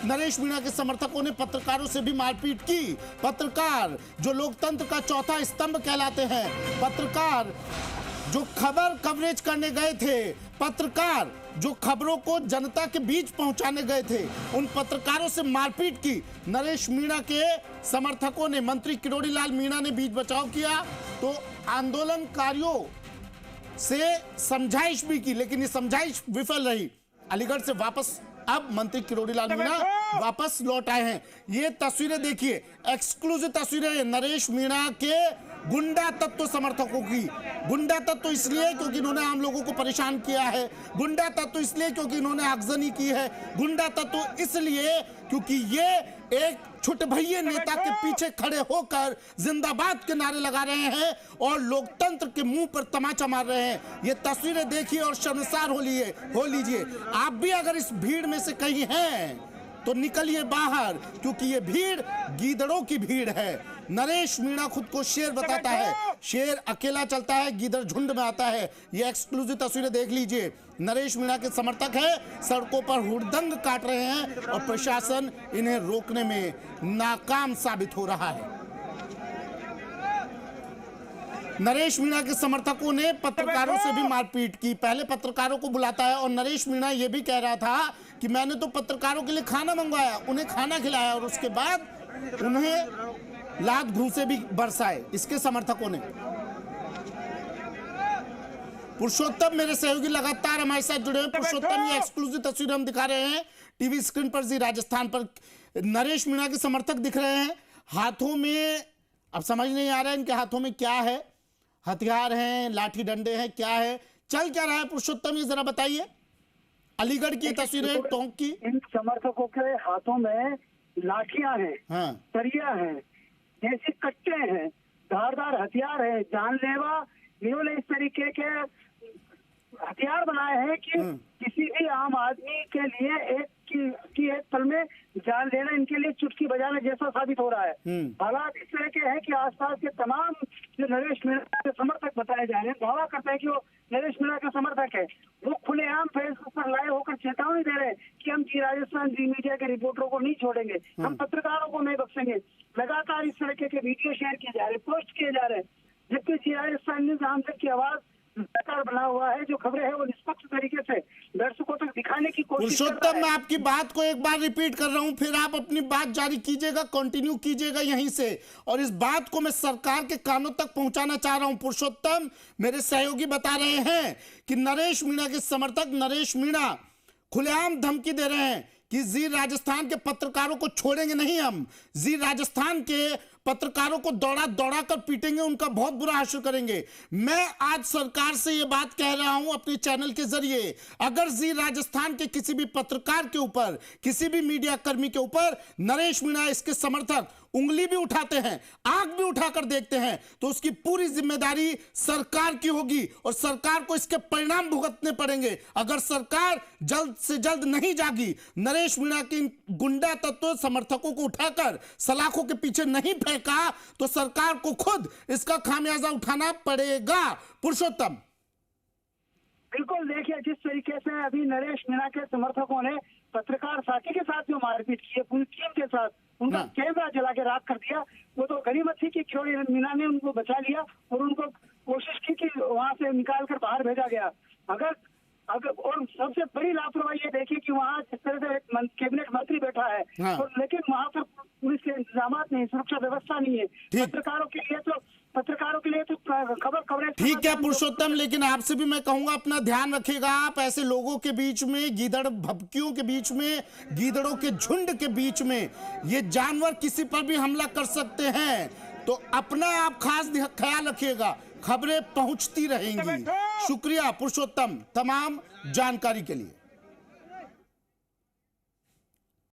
नरेश मीणा के समर्थकों ने पत्रकारों से भी मारपीट की। पत्रकार जो लोकतंत्र का चौथा स्तंभ कहलाते हैं, पत्रकार जो खबर कवरेज करने गए थे, पत्रकार जो खबरों को जनता के बीच पहुंचाने गए थे, उन पत्रकारों से मारपीट की। नरेश मीणा के समर्थकों ने, मंत्री किरोड़ी लाल मीणा ने बीच बचाव किया तो आंदोलनकारियों से समझाइश भी की, लेकिन ये समझाइश विफल रही। अलीगढ़ से वापस अब मंत्री किरोड़ी लाल मीणा वापस लौट आए हैं। ये तस्वीरें देखिए, एक्सक्लूसिव तस्वीरें नरेश मीणा के गुंडा तत्व समर्थकों की। गुंडा तत्व इसलिए क्योंकि इन्होंने आम लोगों को परेशान किया है, गुंडा तत्व इसलिए क्योंकि इन्होंने आगजनी की है, गुंडा तत्व इसलिए क्योंकि ये एक छुटभइये नेता के पीछे खड़े होकर जिंदाबाद के नारे लगा रहे हैं और लोकतंत्र के मुंह पर तमाचा मार रहे हैं। ये तस्वीरें देखिए और शर्मसार हो लीजिए। आप भी अगर इस भीड़ में से कहीं हैं तो निकलिए बाहर, क्योंकि ये भीड़ गीदड़ों की भीड़ है। नरेश मीणा खुद को शेर बताता है, शेर अकेला चलता है, गीदड़ झुंड में आता है। ये एक्सक्लूसिव तस्वीरें देख लीजिए। नरेश मीणा के समर्थक हैं, सड़कों पर हुड़दंग काट रहे हैं और प्रशासन इन्हें रोकने में नाकाम साबित हो रहा है। नरेश मीणा के समर्थकों ने पत्रकारों से भी मारपीट की। पहले पत्रकारों को बुलाता है और नरेश मीणा ये भी कह रहा था कि मैंने तो पत्रकारों के लिए खाना मंगवाया, उन्हें खाना खिलाया और उसके बाद उन्हें लात घूंसे भी बरसाए इसके समर्थकों ने। पुरुषोत्तम मेरे सहयोगी लगातार हमारे साथ जुड़े हैं। पुरुषोत्तम, ये एक्सक्लूसिव तस्वीर हम दिखा रहे हैं टीवी स्क्रीन पर। जी राजस्थान पर नरेश मीणा के समर्थक दिख रहे हैं, हाथों में अब समझ नहीं आ रहा है इनके हाथों में क्या है, हथियार हैं, लाठी डंडे हैं, क्या है, चल क्या रहा है? पुरुषोत्तम ये जरा बताइए। अलीगढ़ की तस्वीरें टोंक की। इन समर्थकों के हाथों में लाठियां हैं, हाँ, सरिया हैं, देसी कट्टे हैं, धारदार हथियार है, जानलेवा। इन्होंने इस तरीके के हथियार बनाए हैं कि किसी भी आम आदमी के लिए एक पल में जान लेना इनके लिए चुटकी बजाने जैसा साबित हो रहा है। हालात इस तरह के हैं कि आसपास के तमाम जो नरेश मीणा के समर्थक बताए जा रहे हैं, दावा करते हैं कि वो नरेश मीणा के समर्थक है। वो खुलेआम फेसबुक पर लाइव होकर चेतावनी दे रहे हैं कि हम जी राजस्थान जी मीडिया के रिपोर्टरों को नहीं छोड़ेंगे, हम पत्रकारों को नहीं बख्शेंगे। लगातार इस तरह के वीडियो शेयर किए जा रहे, पोस्ट किए जा रहे हैं, जबकि जी राजस्थान न्यूज आम तक की आवाज बना हुआ है। जो खबरें हैं वो निष्पक्ष तरीके से दर्शकों तक दिखाने की कोशिश। पुरुषोत्तम, मैं आपकी बात को एक बार रिपीट कर रहा हूं, फिर आप अपनी बात जारी कीजिएगा, कंटिन्यू कीजिएगा यहीं से, और इस बात को मैं सरकार के कानों तक पहुंचाना चाह रहा हूं। पुरुषोत्तम, मेरे सहयोगी बता रहे हैं कि नरेश मीणा के समर्थक नरेश मीणा खुलेआम धमकी दे रहे हैं कि जी राजस्थान के पत्रकारों को छोड़ेंगे नहीं, हम जी राजस्थान के पत्रकारों को दौड़ा दौड़ा कर पीटेंगे, उनका बहुत बुरा हासिल करेंगे। मैं आज सरकार से यह बात कह रहा हूं अपने चैनल के जरिए, अगर जी राजस्थान के किसी भी पत्रकार के ऊपर, किसी भी मीडिया कर्मी के ऊपर नरेश मीणा इसके समर्थक उंगली भी उठाते हैं, आंख भी उठाकर देखते हैं, तो उसकी पूरी जिम्मेदारी सरकार की होगी और सरकार को इसके परिणाम भुगतने पड़ेंगे। अगर सरकार जल्द से जल्द नहीं जागी, नरेश मीणा के गुंडा तत्व समर्थकों को उठाकर सलाखों के पीछे नहीं फेंका, तो सरकार को खुद इसका खामियाजा उठाना पड़ेगा। पुरुषोत्तम, बिल्कुल, देखिए जिस तरीके से अभी नरेश मीणा के समर्थकों ने पत्रकार साथी के साथ जो मारपीट की है, पूरी टीम के साथ उनका कैमरा जला के राख कर दिया, वो तो गनीमत थी कि किरोड़ी मीणा ने उनको बचा लिया और उनको कोशिश की कि वहां से निकाल कर बाहर भेजा गया। अगर और सबसे बड़ी लापरवाही ये देखिए कि वहाँ जिस तरह से एक कैबिनेट मंत्री बैठा है, तो लेकिन वहाँ पर पुलिस के इंतजाम नहीं, सुरक्षा व्यवस्था नहीं है। पत्रकारों के लिए तो खबर कवरेज ठीक है पुरुषोत्तम, लेकिन आपसे भी मैं कहूंगा अपना ध्यान रखिएगा। आप ऐसे लोगों के बीच में, गीदड़ भभकियों के बीच में, गीदड़ों के झुंड के बीच में, ये जानवर किसी पर भी हमला कर सकते हैं, तो अपना आप खास ख्याल रखिएगा। खबरें पहुंचती रहेंगी। शुक्रिया पुरुषोत्तम तमाम जानकारी के लिए।